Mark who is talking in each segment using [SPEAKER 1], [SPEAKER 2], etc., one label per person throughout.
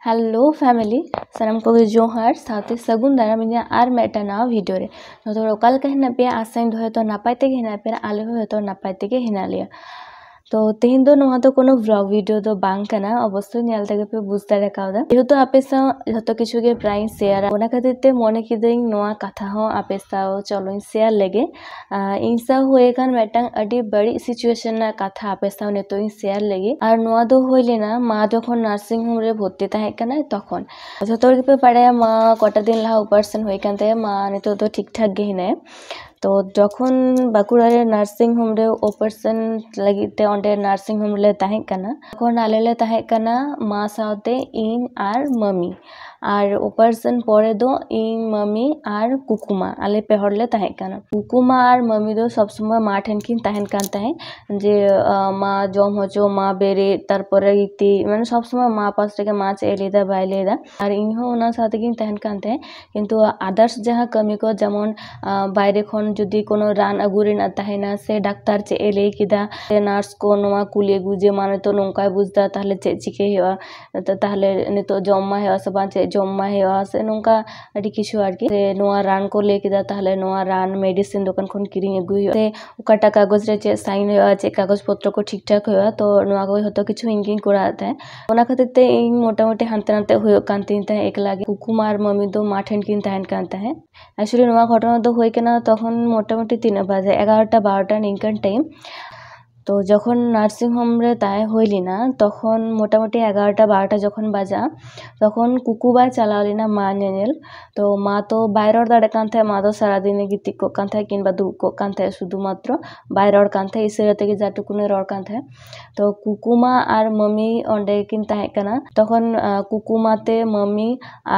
[SPEAKER 1] Hello family सानम को जोहार साथे सगुन दाराम इन्या आर मेटा ना वीडियो रे तो ओकाल के हेना पे आसाइन दो तो नापाय ते हेना पे आले हो तो नापाय ते हेना लिया तो तेहिन दो नोहा तो कोनो व्लॉग वीडियो दो बांग कना अवश्य नेल तक पे बुझ दाड़े कावदा जेहेतु आपे सा जतो किछु गे प्राय शेयर ओना खातिर ते मने किदिंग नोआ कथा हो आपे सा चलो शेयर लेगे इन सा होए कान मेटांग अडी बड़ी सिचुएशन ना कथा आपे सा नेतो शेयर लेगे और नोआ दो होइलेना मा जखन नर्सिंग होम रे भर्ती ताहे कना तखन जतो गे पे पड़े मा कटा दिन ला ऑपरेशन होय कानते मा नेतो तो ठीक ठाक गे हिने तो जखन बाकुड़ा रे नर्सिंग होम रे ऑपरेशन लगिते ओंडे नर्सिंग होम ले ताहे कना तखन आले ले ताहे कना मा साथे इन आर मम्मी और ऑपरेशन परे दो इन मम्मी और कुकुमा आले पे हड़ले ताहे कना कुकुमा और मम्मी दो सब समय मा ठेन किन ताहेन कान ताहे जे मा जम होचो मा बेरे तारपरे गिती माने सब समय मा पास रे मा चे लेदा बाय लेदा और इन हो ओना साथे किन ताहेन कान ताहे किंतु आदर्श जहां कमी को जेमन बायरे खन जुदी कोनो रान अगु रेना ताहेना से डाक्टर चे एले किदा से नर्स को नोआ कुली गुजे माने तो नोंका बुझदा ताहले चे चिके हेवा तो ताहले नितो जम्मा हेवा से बा चे जम्मा हेवा से नोंका अडी किछु आरकी से नोआ रान को ले किदा ताहले नोआ रान मेडिसिन दुकान खन किरिंग अगु हेवा से उकाटा कागज रे चे साइन हेवा चे कागज पत्र को ठीक ठाक हेवा तो नोआ को हतो किछु इंकिंग करा ताहे ओना खातिर ते इन मोटामोटी हानते नाते होयो कान तीन ताहे एक लागे कुकुमार मम्मी दो माठेन किन ताहेन कान ताहे एक्चुअली नोआ घटना दो होय केना तखन मोटामोटी 3 बाजे 11टा 12टा निंकन टाइम तो जखन नर्सिंग होम रे ताहे होइलिना तखन मोटामोटी 11टा 12टा जखन बाजा तखन कुकुबा चलावलिना मा नेनेल तो मा तो बाय रड़ दाड़े कान थाहे मा तो सारा दिन गिति को कान थाहे किनबा दु को कान थाहे शुधु मात्र बाय रड़ कान थाहे इसे ते जाटुकुने रड़ कान थाहे तो कुकुमा और मम्मी ओंडे किन ताहे कना तखन कुकुमाते मम्मी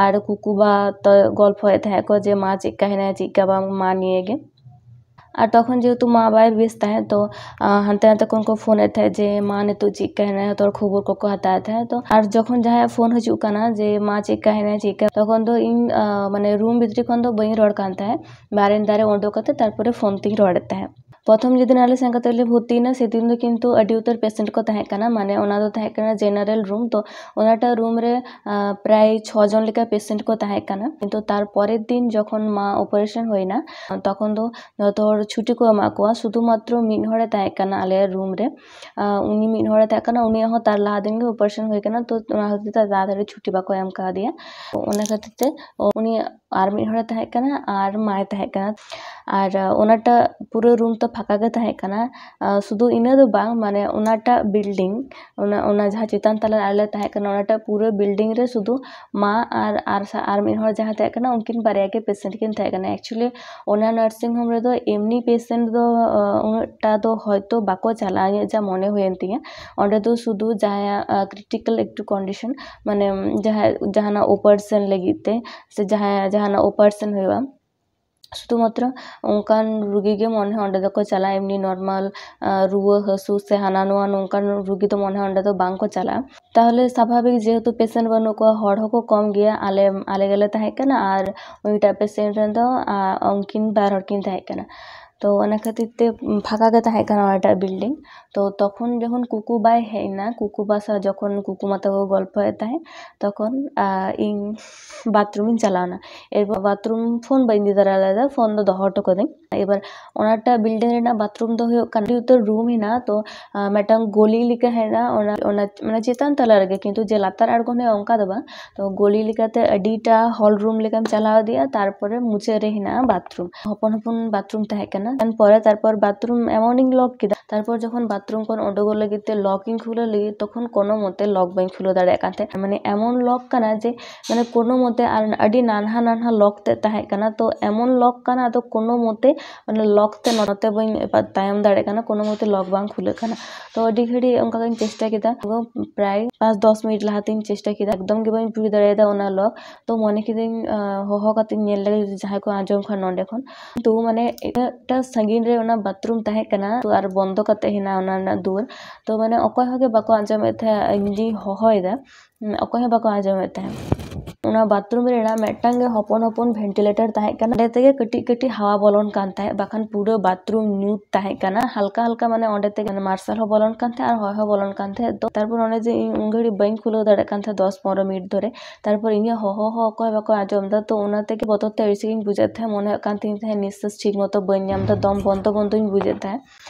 [SPEAKER 1] और कुकुबा तो गल्प होय थाहे को जे मा चिक्का हेना चिक्का बा मा नियेगे और तखन जेहेतु मा बाय व्यस्त है तो हानते हानते कोन को फोन थे जे मा ने तो चिक कहना है तोर खबर को हताया था तो और जखन जहाँ फोन हजू काना जे मा चिक कहना चिक तखन तो इन माने रूम भितरी खन तो बई रड़ कान था बारेन दारे ओंडो कते तारपरे फोन ती रड़ते हैं प्रथम जिदिन आले संगतले भर्ती ना से दिन किंतु अडी उतर पेशेंट को ताहे कना माने ओना दो ताहे कना जनरल रूम तो ओनाटा रूम रे प्राय 6 जन लेका पेशेंट को ताहे कना किंतु तार परेर दिन जखन मा ऑपरेशन होइना तखन दो जतोर छुट्टी को एमा को शुधु मात्र मिन हड़े ताहे कना आले रूम रे उनी मिन हड़े ताहे कना उनी हो तार ला दिन ऑपरेशन होय कना तो ओना हति ता दादा छुट्टी बाको एम का दिया ओना खातिर उनी आर मिन हड़े ताहे कना आर माय ताहे कना और ओनाटा पूरा रूम तो फाका गे ताहे कना शुधु इना दो बांग माने ओनाटा बिल्डिंग ओना जहाँ चितान तला आले ताहे कना ओनाटा पूरा बिल्डिंग रे शुधु मा आर मिन हड़ जहाँ ताहे कना उनकिन बारिया के पेशेंट किन ताहे कना एक्चुअली ओना नर्सिंग होम रे दो एमनी पेशेंट दो ओनाटा दो हयतो बाको चला जा मने होयन तिया ओंडे दो शुधु जहाँ क्रिटिकल एकटू कंडीशन माने जहाँ ऑपरेशन लगिते से जहाँ ऑपरेशन होइबा शुधु मात्र उनकान रुगी के मन है ओंडे को चला एमनी नॉर्मल रुआ हसु से हाना नुआ उनकान रुगी तो मन है ओंडे तो बांग को चला ताहले स्वाभाविक जेहेतु पेशेंट बनु को हड़ को कम गया आले गले ताहे कना और उइटा पेशेंट रे तो उनकिन बार हड़किन ताहे कना तो ओना खातिर ते फाका गे ताहे कना ओटा बिल्डिंग तो तखन जखन कुकुबाय हेना कुकुबा सा जखन कुकुमाता को गल्प होय ताहे तखन इन बाथरूम चलाना एरपर बाथरूम फोन बई दी दारा फोन दो दोहो हटो कदें एबार ओनाटा बिल्डिंग रेना बाथरूम दो हुयो काना उतर रूम हिना तो मेटांग गोली लिका हेना ओना माने चितान तला रगे किंतु जे लातार आड़गोने ओंका दो बा तो गोली लिकाते अडीटा हॉल रूम लिकाम चलाव दिया तारपरे मुचे रे हिना बाथरूम हपन हपन बाथरूम ताहे कना एन परे तारपर बाथरूम एमोनिंग लॉक किदा तारपर जखन बाथरूम कोन ओडोगो लगिते लॉकिंग खुले लगी तखन कोनो मते लॉक बई खुलो दाड़े कानते माने एमन लॉक कना जे माने कोनो मते अडी नानहा नानहा लॉक ते ताहे कना तो एमन लॉक कना तो कोनो मते माने लॉक ते नते बई तायम दाड़े कना कोनो मते लॉक बांग खुले कना तो अडी घड़ी उनका कहीं चेष्टा किदा प्राय 5-10 मिनट लाहातीन चेष्टा किदा एकदम के बई पुरी दाड़े ओना लॉक तो मने किदिन होहो काती नेल लगे जहां को आजम खन नोंडे खन तो माने एटा संगीन रे ओना बाथरूम ताहे कना तो आर बंद कते हिना ओना दूर तो माने अकय हगे बाको आजम थे इंजी होहोयदा अकय बाको आजम थे ᱚᱱᱟ ᱵᱟᱛᱷᱨᱩᱢ ᱨᱮᱱᱟᱜ ᱢᱤᱫᱴᱟᱝ ᱜᱮ ᱦᱚᱯᱚᱱ ᱦᱚᱯᱚन ᱵᱷᱮᱱᱴᱤᱞᱮᱴᱟर ᱛᱟᱦᱮᱸ ᱠᱟᱱᱟ, ᱚᱸᱰᱮ ᱛᱮᱜᱮ ᱠᱟᱹᱴᱤᱡ ᱠᱟᱹᱴᱤᱡ ᱦᱟᱣᱟ ᱵᱚᱞᱚᱱ ᱠᱟᱱ ᱛᱟᱦᱮᱸ, ᱵᱟᱠᱷᱟन ᱯᱩᱨᱟᱹ ᱵᱟᱛᱷᱨᱩᱢ ᱧᱩᱛ ᱛᱟᱦᱮᱸ ᱠᱟᱱᱟ, ᱦᱟᱞᱠᱟ ᱦᱟᱞᱠᱟ ᱢᱟᱱᱮ ᱚᱸᱰᱮ ᱛᱮᱜᱮ ᱢᱟᱨᱥᱟᱞ ᱦᱚᱸ ᱵᱚᱞᱚᱱ ᱠᱟᱱ ᱛᱟᱦᱮᱸ ᱟᱨ ᱦᱚᱭ ᱦᱚᱸ ᱵᱚᱞᱚᱱ ᱠᱟᱱ ᱛᱟᱦᱮᱸ। ᱛᱚ ᱛᱟᱨᱯᱚর ᱚᱱᱮ ᱡᱮ ᱤᱧ ᱩᱱ ᱜᱷᱟᱹᱲᱤᱡ ᱵᱟᱹᱧ ᱠᱷᱩᱞᱟᱹᱣ ᱫᱟᱲᱮᱭᱟᱜ ᱠᱟᱱ ᱛᱟᱦᱮᱸ 10-15 ᱢᱤᱱᱤᱴ ᱫᱷᱚᱨᱮ, ᱛᱟᱨᱯᱚর ᱤᱧᱟᱹᱜ ᱦᱚᱦᱚ ᱦᱚᱸ ᱚᱠᱚᱭ ᱵᱟᱠᱚ ᱟᱸᱡᱚᱢ ᱮᱫᱟ। ᱛᱚ ᱚᱱᱟ ᱛᱮᱜᱮ ᱵᱚᱛᱚᱨ ᱛᱮ ᱟᱹᱲᱤᱥ ᱜᱤᱧ ᱵᱩᱡᱮᱫ ᱛᱟᱦᱮᱸ, ᱢᱚᱱᱮ ᱦᱩᱭᱩᱜ ᱠᱟᱱ ᱛᱤᱧ ᱛᱟᱦᱮᱸ ᱱᱤঃᱥᱟᱥ ᱴᱷᱤᱠ ᱢᱚᱛᱚ ᱵᱟᱹᱧ ᱧᱟᱢ ᱮᱫᱟ, ᱫᱚᱢ ᱵᱚᱱᱫᱚ ᱵᱚᱱᱫᱚᱧ ᱵᱩᱡᱮᱫ ᱛᱟᱦᱮᱸ।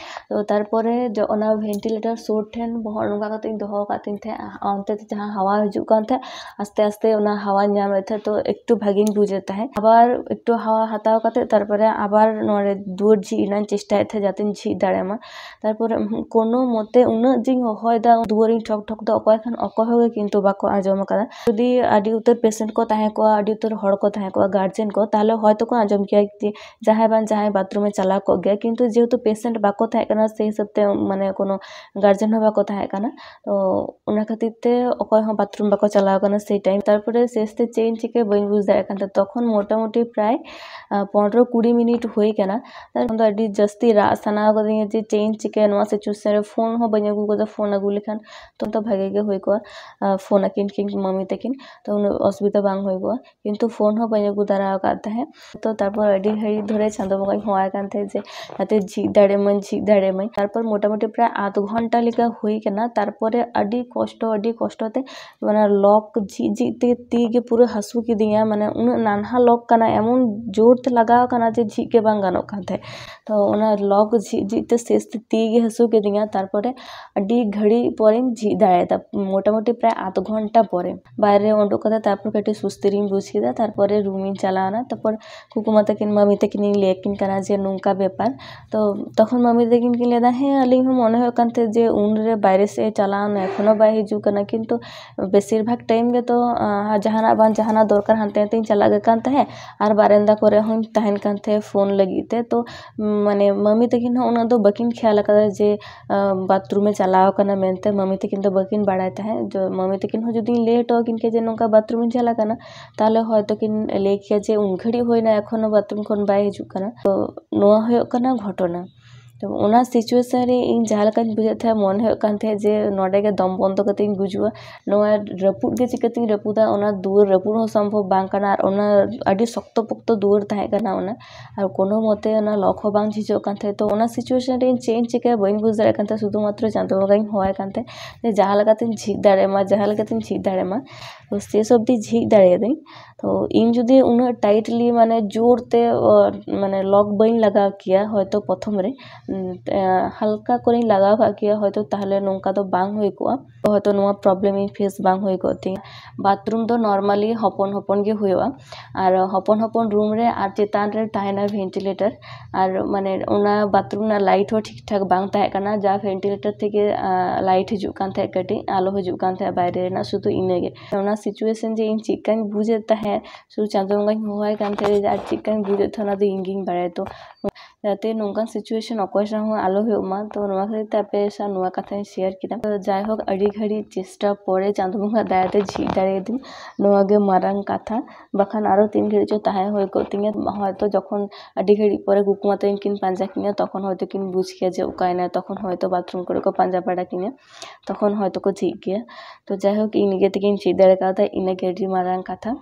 [SPEAKER 1] ᱛᱚ ᱛᱟᱨᱯᱚᱨᱮ ᱚᱱᱟ ᱵᱷᱮᱱᱴᱤᱞᱮᱴᱟর ᱥᱩᱨ ᱴᱷᱮᱱ ᱵᱚᱦᱚᱜ ᱱᱚᱝᱠᱟ ᱠᱟᱛᱮ ᱤᱧ ᱫᱚᱦᱚ ᱟᱠᱟᱫ ᱛᱤᱧ ᱛᱟᱦᱮᱸ, ᱚᱱᱛᱮ ᱛᱮ ᱡᱟᱦᱟᱸ ᱦᱟᱣᱟ ᱦᱤᱡᱩᱜ ᱠᱟᱱ ᱛᱟᱦᱮᱸ ᱟᱥᱛᱮ ᱟᱥᱛᱮ ᱚᱱᱟ ᱦᱟᱣᱟᱧ ᱧᱟᱢᱮᱫ ᱛᱟᱦᱮᱸ, ᱛᱚ একটু ভাগিᱧ বুঝেদ তাহে। আবার একটু হাওয়া হাতাও কাতে তারপরে আবার নড়ে দুয়ার ঝিᱡ ᱨᱮᱱᱟᱜ চেষ্টাᱭᱮᱫ ᱛᱟᱦᱮᱸ ᱡᱟᱛᱮᱧ ঝিᱡ ᱫᱟᱲᱮᱭᱟᱜ ᱢᱟ। ᱛᱟᱨᱯᱚᱨᱮ ᱠᱳᱱᱳ ᱢᱚতে ᱩᱱᱟᱹᱜ ᱡᱤᱧ ᱦᱚᱦᱚᱭᱮᱫᱟ, ᱫᱩᱣᱟᱹᱨᱤᱧ ᱴᱷᱚᱠ ᱴᱷᱚᱠ ᱫᱟ, ᱚᱠᱚᱭ ᱠᱷᱟᱱ ᱚᱠᱚᱭ ᱦᱚᱸ ᱠᱤᱱᱛᱩ ᱵᱟᱠᱚ ᱟᱸᱡᱚᱢ ᱟᱠᱟᱫᱟ। ᱡᱩᱫᱤ ᱟᱹᱰᱤ ᱩᱛᱟᱹᱨ ᱯᱮᱥᱮন্ᱴ ᱠᱚ ᱛᱟᱦᱮᱸ ᱠᱚᱜᱼᱟ, ᱟᱹᱰᱤ ᱩᱛᱟᱹᱨ ᱦᱚᱲ ᱠᱚ ᱛᱟᱦᱮᱸ ᱠᱚᱜᱼᱟ, ᱜᱟᱨᱡᱮᱱ ᱠᱚ, ᱛᱟᱦᱚᱞᱮ ᱦᱚᱭᱛᱚ ᱠᱚ ᱟᱸᱡᱚᱢ ᱠᱮᱭᱟ ᱡᱮ ᱡᱟᱦᱟᱸᱭ ᱵᱟᱝ ᱡᱟᱦᱟᱸᱭ ᱵᱟᱛᱷᱨᱩᱢᱮ ᱪᱟᱞᱟᱣ ᱠᱚᱜ ᱜᱮᱭᱟ, ᱠᱤᱱᱛᱩ ᱡᱮᱦᱮᱛু ᱯᱮᱥᱮন্ট ᱵᱟᱠᱚ ᱛᱟᱦᱮᱸ ᱠᱟᱱᱟ সেই হিসাব তে মানে কোনো গার্জেন হᱚᱸ ᱵᱟᱠᱚ ᱛᱟᱦᱮᱸ ᱠᱟᱱᱟ, ᱛᱚ ᱚᱱᱟ ᱠᱷᱟᱹᱛᱤᱨ ᱛᱮ ᱚᱠᱚᱭ ᱦᱚᱸ ᱵᱟᱛᱷᱨᱩᱢ ᱵᱟᱠᱚ ᱪᱟᱞᱟᱣ ᱠᱟᱱᱟ সেই টাইম। তারপরে শেষতে ᱪᱮᱫ ᱤᱧ ᱪᱤᱠᱟᱹ ᱵᱟᱹᱧ ᱵᱩᱡᱽ ᱫᱟᱲᱮᱭᱟᱜ ᱠᱟᱱ ᱛᱟᱦᱮᱸ, তখন মোটামুটি প্রায় 15-20 মিনিট ᱦᱩᱭ ᱠᱟᱱᱟ। তখন ᱫᱚ ᱟᱹᱰᱤ ᱡᱟᱹᱥᱛᱤ ᱨᱟᱜ ᱥᱟᱱᱟ ᱠᱟᱹᱫᱤᱧᱟ ᱡᱮ ᱪᱮᱫ ᱤᱧ ᱪᱤᱠᱟᱹᱭᱟ ᱱᱚᱣᱟ ᱥᱤᱪᱩᱭᱮᱥᱚᱱ ᱨᱮ, ᱯᱷᱳᱱ ᱦᱚᱸ ᱵᱟᱹᱧ ᱟᱹᱜᱩ ᱠᱟᱫᱟ, ᱯᱷᱳᱱ ᱟᱹᱜᱩ ᱞᱮᱠᱷᱟᱱ ᱛᱚ ᱵᱷᱟᱜᱮ ᱜᱮ ᱦᱩᱭ ᱠᱚᱜᱼᱟ, ᱯᱷᱳᱱ ᱟᱹᱠᱤᱱ ᱠᱤᱱ ᱢᱟᱢᱤ ᱛᱟᱹᱠᱤᱱ, ᱛᱚ ᱩᱱᱟᱹᱜ ᱚᱥᱩᱵᱤᱫᱷᱟ ᱵᱟᱝ ᱦᱩᱭ ᱠᱚᱜᱼᱟ, ᱠᱤᱱᱛᱩ ᱯᱷᱳᱱ ᱦᱚᱸ ᱵᱟᱹᱧ ᱟᱹᱜᱩ ᱫᱟᱨᱟ ᱟᱠᱟᱫ ᱛᱟᱦᱮᱸ। ᱛᱚ ᱛᱟᱨᱯᱚর ᱟᱹᱰᱤ ᱜᱷᱟᱹᱲᱤᱡ ᱫᱷᱚᱨᱮ ᱪᱟᱸᱫᱳ ᱵᱚᱸᱜᱟᱧ ᱦᱚᱦᱚᱣᱟᱭ ᱠᱟᱱ ᱛᱟᱦᱮᱸ ᱡᱮ যাতে ঝিᱡ দাঁড়িয়ে মাই। তারপর মোটামুটি প্রায় আধ ঘন্টা লেখা হয়ে কেনা, তারপরে আডি কষ্টতে মানে লক ঝিᱡ থেকে তি গে পুরো হাসু কিদিᱧᱟ, মানে উনাᱹᱜ নানহা লক কানা, এমন জোর তে লাগাও কানা যে ঝিᱡ গে বাং গানোᱜ ᱠᱟᱱ ᱛᱟᱦᱮᱸ। ᱛᱚ ᱚᱱᱟ ᱞᱚᱠ ঝিᱡ তে শেষ তে তি গে হাসু কিদিᱧᱟ, তারপরে আডি ঘড়ি পরেᱧ ঝিᱡ দাঁড়াᱭᱮᱫᱟ, মোটামুটি প্রায় আধ ঘন্টা পরে বাইরে ওᱰোক কাতে তারপর কাᱹᱴᱤᱡ সুস্থিরিᱧ বুঝ ᱠᱮᱫᱟ। তারপরে রুমিᱧ চালাওনা, তারপর কুকুমা তাকিন মামি তাকিনিᱧ ᱞᱟᱹᱭᱟᱠᱤᱱ ᱠᱟᱱᱟ ᱡᱮ ᱱᱚᱝᱠᱟ ᱵᱮᱯᱟর। ᱛᱚ ᱛᱚᱠᱷᱚᱱ ᱢᱟᱢᱤ ᱛᱟᱹᱠᱤᱱ ᱠᱤᱱ ᱞᱟᱹᱭᱫᱟ ᱦᱮᱸ ᱟᱹᱞᱤᱧ ᱦᱚᱸ ᱢᱚᱱᱮ ᱦᱩᱭᱩᱜ ᱠᱟᱱ ᱛᱟᱦᱮᱸ ᱡᱮ ᱩᱱᱨᱮ ᱵᱟᱭᱨᱮ ᱥᱮᱫ ᱮ ᱪᱟᱞᱟᱣᱱᱟ, ᱮᱠᱷᱚᱱᱳ ᱵᱟᱭ ᱦᱤᱡᱩᱜ ᱠᱟᱱᱟ, ᱠᱤᱱᱛᱩ ᱵᱮᱥᱤᱨ ᱵᱷᱟᱜᱽ ᱴᱟᱭᱤᱢ ᱜᱮᱛᱚ ᱡᱟᱦᱟᱱᱟᱜ ᱵᱟᱝ ᱡᱟᱦᱟᱱᱟᱜ ᱫᱚᱨᱠᱟর ᱦᱟᱱᱛᱮ ᱱᱟᱛᱮᱧ ᱪᱟᱞᱟᱜ ᱜᱮ ᱠᱟᱱ ᱛᱟᱦᱮᱸ, ᱟᱨ ᱵᱟᱨᱮᱱᱫᱟ ᱠᱚᱨᱮ ᱦᱚᱸᱧ ᱛᱟᱦᱮᱱ ᱠᱟᱱ ᱛᱟᱦᱮᱸ ᱯᱷᱳᱱ ᱞᱟᱹᱜᱤᱫ ᱛᱮ। ᱛᱚ ᱢᱟᱱᱮ ᱢᱟᱢᱤ ᱛᱟᱹᱠᱤᱱ ᱦᱚᱸ ᱩᱱᱟᱹᱜ ᱫᱚ ᱵᱟᱹᱠᱤᱱ ᱠᱷᱮᱭᱟᱞ ᱟᱠᱟᱫᱟ ᱡᱮ ᱵᱟᱛᱷᱨᱩᱢᱮ ᱪᱟᱞᱟᱣ ᱠᱟᱱᱟ ᱢᱮᱱᱛᱮ, ᱢᱟᱢᱤ ᱛᱟᱹᱠᱤᱱ ᱫᱚ ᱵᱟᱹᱠᱤᱱ ᱵᱟᱲᱟᱭ ᱛᱟᱦᱮᱸ। ᱢᱟᱢᱤ ᱛᱟᱹᱠᱤᱱ ᱦᱚᱸ ᱡᱩᱫᱤᱧ ᱞᱟᱹᱭ ᱦᱚᱴᱚ ᱟᱹᱠᱤᱱ ᱠᱮᱭᱟ ᱡᱮ ᱱᱚᱝᱠᱟ ᱵᱟᱛᱷᱨᱩᱢᱤᱧ ᱪᱟᱞᱟᱜ ᱠᱟᱱᱟ, ᱛᱟᱦᱚᱞᱮ ᱦᱚᱭᱛᱚ ᱠᱤᱱ ᱞᱟᱹᱭ ᱠᱮᱭᱟ ᱡᱮ ᱩᱱ ᱜᱷᱟᱹᱲᱤᱡ ᱦᱩᱭᱱᱟ ᱮᱠᱷᱚᱱᱳ ᱵᱟᱛᱷᱨᱩᱢ ᱠᱷᱚᱱ ᱵᱟᱭ ᱦᱤᱡᱩᱜ ᱠᱟᱱᱟ। ᱛᱚ ᱱᱚᱣᱟ ᱦᱩᱭᱩᱜ ᱠᱟᱱᱟ ᱜᱷᱚᱴᱚᱱᱟ। ᱛᱚ ᱚᱱᱟ ᱥᱤᱪᱩᱭᱮᱥᱚᱱ ᱨᱮ ᱤᱧ ᱡᱟᱦᱟᱸ ᱞᱮᱠᱟᱧ ᱵᱩᱡᱮᱫ ᱛᱟᱦᱮᱸ, ᱢᱚᱱᱮ ᱦᱩᱭᱩᱜ ᱠᱟᱱ ᱛᱟᱦᱮᱸ ᱡᱮ ᱱᱚᱰᱮ ᱜᱮ ᱫᱚᱢ ᱵᱚᱱᱫᱚ ᱠᱟᱛᱮᱧ ᱜᱩᱡᱩᱜᱼᱟ, ᱱᱚᱣᱟ ᱨᱟᱹᱯᱩᱫ ᱜᱮ ᱪᱤᱠᱟᱹᱛᱤᱧ ᱨᱟᱹᱯᱩᱫᱟ, ᱚᱱᱟ ᱫᱩᱣᱟᱹᱨ ᱨᱟᱹᱯᱩᱫ ᱦᱚᱸ ᱥᱚᱢᱵᱷᱚᱵ ᱵᱟᱝ ᱠᱟᱱᱟ, ᱟᱨ ᱚᱱᱟ ᱟᱹᱰᱤ ᱥᱚᱠᱛᱚ ᱯᱚᱠᱛᱚ ᱫᱩᱣᱟᱹᱨ ᱛᱟᱦᱮᱸ ᱠᱟᱱᱟ ᱚᱱᱟ, ᱟᱨ ᱠᱳᱱᱳ ᱢᱚᱛᱮ ᱚᱱᱟ ᱞᱚᱠ ᱦᱚᱸ ᱵᱟᱝ ᱡᱷᱤᱡᱚᱜ ᱠᱟᱱ ᱛᱟᱦᱮᱸ। ᱛᱚ ᱚᱱᱟ ᱥᱤᱪᱩᱭᱮᱥᱚᱱ ᱨᱮ ᱪᱮᱫ ᱤᱧ ᱪᱤᱠᱟᱹᱭᱟ ᱵᱟᱹᱧ ᱵᱩᱡᱽ ᱫᱟᱲᱮᱭᱟᱜ ᱠᱟᱱ ᱛᱟᱦᱮᱸ, ᱥᱩᱫᱷᱩ ᱢᱟᱛᱨᱚ ᱪᱟᱸᱫᱳ ᱵᱚᱸᱜᱟᱧ ᱦᱚᱦᱚᱣᱟᱭ ᱠᱟᱱ ᱛᱟᱦᱮᱸ ᱡᱮ ᱡᱟᱦᱟᱸ ᱞᱮᱠᱟᱛᱤᱧ ᱡᱷᱤᱡ ᱫᱟᱲᱮᱭᱟᱜ ᱢᱟ, ᱡᱟᱦᱟᱸ ᱞᱮᱠᱟᱛᱤᱧ ᱡᱷᱤᱡ ᱫᱟᱲᱮᱭᱟᱜ ᱢᱟ। ᱛᱚ শেষ অবধি ঝিᱡ দাঁড়িয়েদাᱹᱧ। তো ᱤᱧ ᱡᱩᱫᱤ ᱩᱱᱟᱹᱜ ᱴᱟইᱴᱞᱤ ᱢᱟᱱᱮ ᱡᱳᱨ তে মানে লক ᱵᱟᱹᱧ ᱞᱟᱜᱟᱣ ᱠᱮᱭᱟ হয়তো প্রথম রে, হালকা করেᱧ লাগাও কাᱜ কেᱭᱟ হয়তো, তাহলে নংকা ᱫᱚ ᱵᱟᱝ ᱦᱩᱭ ᱠᱚᱜᱼᱟ, হয়তো ᱱᱚᱣᱟ ᱯᱨᱚᱵᱞᱮᱢ ᱤᱧ ᱯᱷᱮᱥ ᱵᱟᱝ ᱦᱩᱭ ᱠᱚᱜ ᱛᱤᱧᱟ। ᱵᱟᱛᱷᱨᱩᱢ ᱫᱚ ᱱᱚᱨᱢᱟলি ᱦᱚᱯᱚᱱ ᱦᱚᱯᱚᱱ ᱜᱮ ᱦᱩᱭᱩᱜᱼᱟ, ᱟᱨ ᱦᱚᱯᱚᱱ ᱦᱚᱯᱚᱱ ᱨᱩᱢ ᱨᱮ ᱟᱨ ᱪᱮᱛᱟᱱ ᱨᱮ ᱛᱟᱦᱮᱱᱟ ᱵᱷᱮᱱᱴᱤᱞᱮᱴᱟর, ᱟᱨ ᱢᱟᱱᱮ ᱚᱱᱟ ᱵᱟᱛᱷᱨᱩᱢ ᱨᱮᱱᱟᱜ ᱞᱟᱭᱤᱴ ᱦᱚᱸ ᱴᱷᱤᱠ ᱴᱷᱟᱠ ᱵᱟᱝ ᱛᱟᱦᱮᱸ ᱠᱟᱱᱟ, ᱡᱟ ᱵᱷᱮᱱᱴᱤᱞᱮᱴᱟর থেকে লাইট ᱦᱤᱡᱩᱜ ᱠᱟᱱ ᱛᱟᱦᱮᱸ, ᱠᱟᱹᱴᱤᱡ ᱟᱞᱚ ᱦᱤᱡᱩᱜ ᱠᱟᱱ ᱛᱟᱦᱮᱸ ᱵᱟᱭᱨᱮ ᱨᱮᱱᱟᱜ, ᱥᱩᱫᱷᱩ ᱤᱱᱟᱹᱜᱮ। ᱚᱱᱟ ᱥᱤᱪᱩᱭᱮᱥᱚᱱ ᱡᱮ ᱤᱧ ᱪᱮᱫᱠᱟᱧ ᱵᱩᱡᱮᱫ ᱛᱟᱦᱮᱸ, ᱥᱩᱫᱷᱩ ᱪᱟᱸᱫᱳ ᱵᱚᱸᱜᱟᱧ ᱦᱚᱦᱚᱣᱟᱭ ᱠᱟᱱ ᱛᱟᱦᱮᱸ, ᱟᱨ ᱪᱮᱫᱠᱟᱧ ᱵᱩᱡᱮᱫ ᱛᱟᱦᱮᱸ ᱚᱱᱟ ᱫᱚ ᱤᱧ ᱜᱤᱧ ᱵᱟᱲᱟᱭᱟ। ᱛᱚ যাতে ᱱᱚᱝᱠᱟᱱ ᱥᱤᱪᱩᱭᱮᱥᱚᱱ ᱚᱠᱚᱭ ᱥᱟᱶ ᱦᱚᱸ ᱟᱞᱚ ᱦᱩᱭᱩᱜ ᱢᱟ, ᱛᱚ ᱱᱚᱣᱟ ᱠᱷᱟᱹᱛᱤᱨ ᱛᱮ ᱟᱯᱮ ᱥᱟᱶ ᱱᱚᱣᱟ ᱠᱟᱛᱷᱟᱧ শেয়ার ᱠᱮᱫᱟ। তো যাই হোক ᱟᱹᱰᱤ ᱜᱷᱟᱹᱲᱤᱡ ᱪᱮᱥᱴᱟ ᱯᱚᱨᱮ ᱪᱟᱸᱫᱳ ᱵᱚᱸᱜᱟ ᱫᱟᱭᱟᱛᱮ ᱡᱷᱤᱡ ᱫᱟᱲᱮᱭᱟᱫᱟᱹᱧ, ᱱᱚᱣᱟ ᱜᱮ ᱢᱟᱨᱟᱝ ᱠᱟᱛᱷᱟ। ᱵᱟᱠᱷᱟᱱ ᱟᱨᱚ 3 ᱜᱷᱟᱹᱲᱤᱡ ᱪᱚ ᱛᱟᱦᱮᱸ ᱦᱩᱭ ᱠᱚᱜ ᱛᱤᱧᱟᱹ, ᱦᱚᱭᱛᱚ ᱡᱚᱠᱷᱚᱱ ᱟᱹᱰᱤ ᱜᱷᱟᱹᱲᱤᱡ ᱯᱚᱨᱮ ᱠᱩᱠᱩᱢᱟ ᱛᱟᱹᱠᱤᱱ ᱠᱤᱱ ᱯᱟᱸᱡᱟ ᱠᱤᱧᱟ, ᱛᱚᱠᱷᱚᱱ ᱦᱚᱭᱛᱚ ᱠᱤᱱ ᱵᱩᱡᱽ ᱠᱮᱭᱟ ᱡᱮ ᱚᱠᱟᱭᱱᱟᱭ, ᱛᱚᱠᱷᱚᱱ ᱦᱚᱭᱛᱚ ᱵᱟᱛᱷᱨᱩᱢ ᱠᱚᱨᱮ ᱠᱚ ᱯᱟᱸᱡᱟ ᱵᱟᱲᱟ ᱠᱤᱧᱟ, ᱛᱚᱠᱷᱚᱱ ᱦᱚᱭᱛᱚ ᱠᱚ ᱡᱷᱤᱡ ᱜᱮᱭᱟ। ᱛᱚ ᱡᱟᱭ হোক ᱤᱧ ᱱᱤᱡᱮ ᱛᱮᱜᱤᱧ ᱡᱷᱤᱡ ᱫᱟᱲᱮ ᱠᱟᱣᱫᱟ, ᱤᱱᱟᱹᱜᱮ ᱟᱹᱰᱤ ᱢᱟᱨᱟᱝ ᱠᱟᱛᱷᱟ।